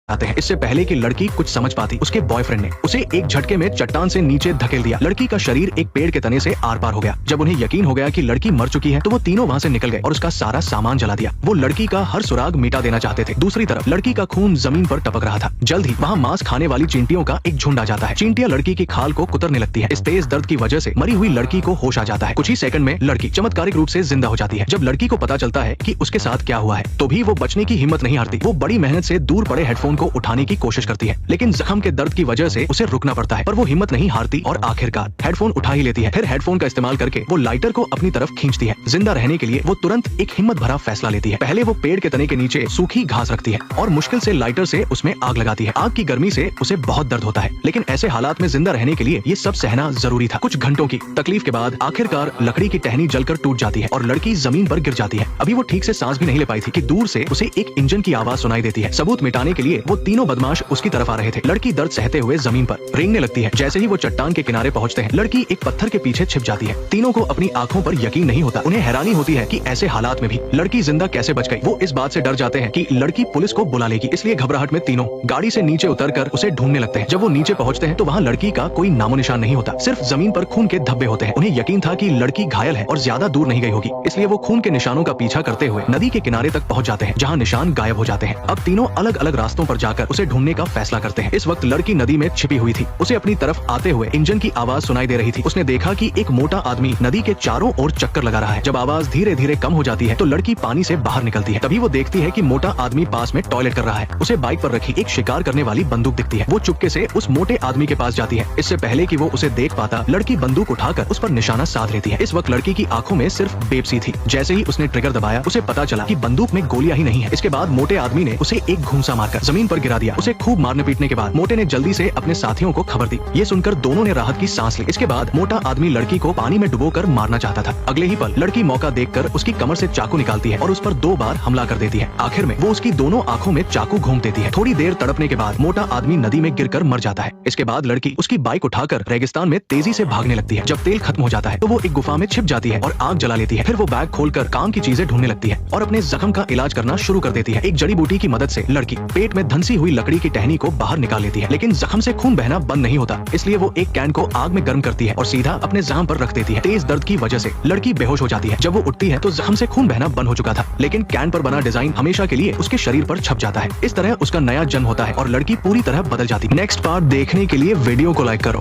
आते हैं। इससे पहले कि लड़की कुछ समझ पाती, उसके बॉयफ्रेंड ने उसे एक झटके में चट्टान से नीचे धकेल दिया। लड़की का शरीर एक पेड़ के तने से आर पार हो गया। जब उन्हें यकीन हो गया कि लड़की मर चुकी है तो वो तीनों वहाँ से निकल गए और उसका सारा सामान जला दिया। वो लड़की का हर सुराग मिटा देना चाहते थे। दूसरी तरफ लड़की का खून जमीन पर टपक रहा था। जल्द ही वहाँ मांस खाने वाली चींटियों का एक झुंड आ जाता है। चींटियां लड़की की खाल को कुतरने लगती है। इस तेज दर्द की वजह से मरी हुई लड़की को होश आ जाता है। कुछ ही सेकंड में लड़की चमत्कारिक रूप से जिंदा हो जाती है। जब लड़की को पता चलता है कि उसके साथ क्या हुआ है तो भी वो बचने की हिम्मत नहीं हारती। वो बड़ी मेहनत से दूर पड़े हेडफोन को उठाने की कोशिश करती है, लेकिन जख्म के दर्द की वजह से उसे रुकना पड़ता है। पर वो हिम्मत नहीं हारती और आखिरकार हेडफोन उठा ही लेती है। फिर हेडफोन का इस्तेमाल करके वो लाइटर को अपनी तरफ खींचती है। जिंदा रहने के लिए वो तुरंत एक हिम्मत भरा फैसला लेती है। पहले वो पेड़ के तने के नीचे सूखी घास रखती है और मुश्किल से लाइटर से उसमें आग लगाती है। आग की गर्मी से उसे बहुत दर्द होता है, लेकिन ऐसे हालात में जिंदा रहने के लिए ये सब सहना जरूरी था। कुछ घंटों की तकलीफ के बाद आखिरकार लकड़ी की टहनी जलकर टूट जाती है और लड़की जमीन पर गिर जाती है। अभी वो ठीक से सांस भी नहीं ले पाई थी कि दूर से उसे एक इंजन की आवाज सुनाई देती है। सबूत मिटाने के लिए वो तीनों बदमाश उसकी तरफ आ रहे थे। लड़की दर्द सहते हुए जमीन पर रेंगने लगती है। जैसे ही वो चट्टान के किनारे पहुंचते हैं, लड़की एक पत्थर के पीछे छिप जाती है। तीनों को अपनी आंखों पर यकीन नहीं होता। उन्हें हैरानी होती है कि ऐसे हालात में भी लड़की जिंदा कैसे बच गई। वो इस बात से डर जाते हैं कि लड़की पुलिस को बुला लेगी, इसलिए घबराहट में तीनों गाड़ी से नीचे उतरकर उसे ढूंढने लगते हैं। जब वो नीचे पहुंचते हैं तो वहाँ लड़की का कोई नामो निशान नहीं होता, सिर्फ जमीन पर खून के धब्बे होते हैं। उन्हें यकीन था कि लड़की घायल है और ज्यादा दूर नहीं गई होगी, इसलिए वो खून के निशानों का पीछा करते हुए नदी के किनारे तक पहुंच जाते हैं, जहाँ निशान गायब हो जाते हैं। अब तीनों अलग अलग रास्तों पर जाकर उसे ढूंढने का फैसला करते हैं। इस वक्त लड़की नदी में छिपी हुई थी। उसे अपनी तरफ आते हुए इंजन की आवाज सुनाई दे रही थी। उसने देखा कि एक मोटा आदमी नदी के चारों ओर चक्कर लगा रहा है। जब आवाज धीरे धीरे कम हो जाती है तो लड़की पानी से बाहर निकलती है। तभी वो देखती है कि मोटा आदमी पास में टॉयलेट कर रहा है। उसे बाइक पर रखी एक शिकार करने वाली बंदूक दिखती है। वो चुपके से उस मोटे आदमी के पास जाती है। इससे पहले कि वो उसे देख पाता, लड़की बंदूक उठाकर उस पर निशाना साध लेती है। इस वक्त लड़की की आंखों में सिर्फ बेबसी थी। जैसे ही उसने ट्रिगर दबाया, उसे पता चला कि बंदूक में गोलियां ही नहीं है। इसके बाद मोटे आदमी ने उसे एक घूंसा मारकर जमीन पर गिरा दिया। उसे खूब मारने पीटने के बाद मोटे ने जल्दी से अपने साथियों को खबर दी। ये सुनकर दोनों ने राहत की सांस ली। इसके बाद मोटा आदमी लड़की को पानी में डुबोकर मारना चाहता था। अगले ही पल लड़की मौका देखकर उसकी कमर से चाकू निकालती है और उस पर 2 बार हमला कर देती है। आखिर में वो उसकी दोनों आंखों में चाकू घोंप देती है। थोड़ी देर तड़पने के बाद मोटा आदमी नदी में गिरकर मर जाता है। इसके बाद लड़की उसकी बाइक उठाकर रेगिस्तान में तेजी से भागने लगती है। जब तेल खत्म हो जाता है तो वो एक गुफा में छिप जाती है और आग जला लेती है। फिर वो बैग खोलकर काम की चीजें ढूंढने लगती है और अपने जख्म का इलाज करना शुरू कर देती है। एक जड़ी बूटी की मदद से लड़की पेट में धंसी हुई लकड़ी की टहनी को बाहर निकाल लेती है, लेकिन जख्म से खून बहना बंद नहीं होता। इसलिए वो एक कैन को आग में गर्म करती है और सीधा अपने जख्म पर रख देती है। तेज दर्द की वजह से लड़की बेहोश हो जाती है। जब वो उठती है तो जख्म से खून बहना बंद हो चुका था, लेकिन कैन पर बना डिजाइन हमेशा के लिए उसके शरीर पर छप जाता है। इस तरह उसका नया जन्म होता है और लड़की पूरी तरह बदल जाती है। नेक्स्ट पार्ट देखने के लिए वीडियो को लाइक करो।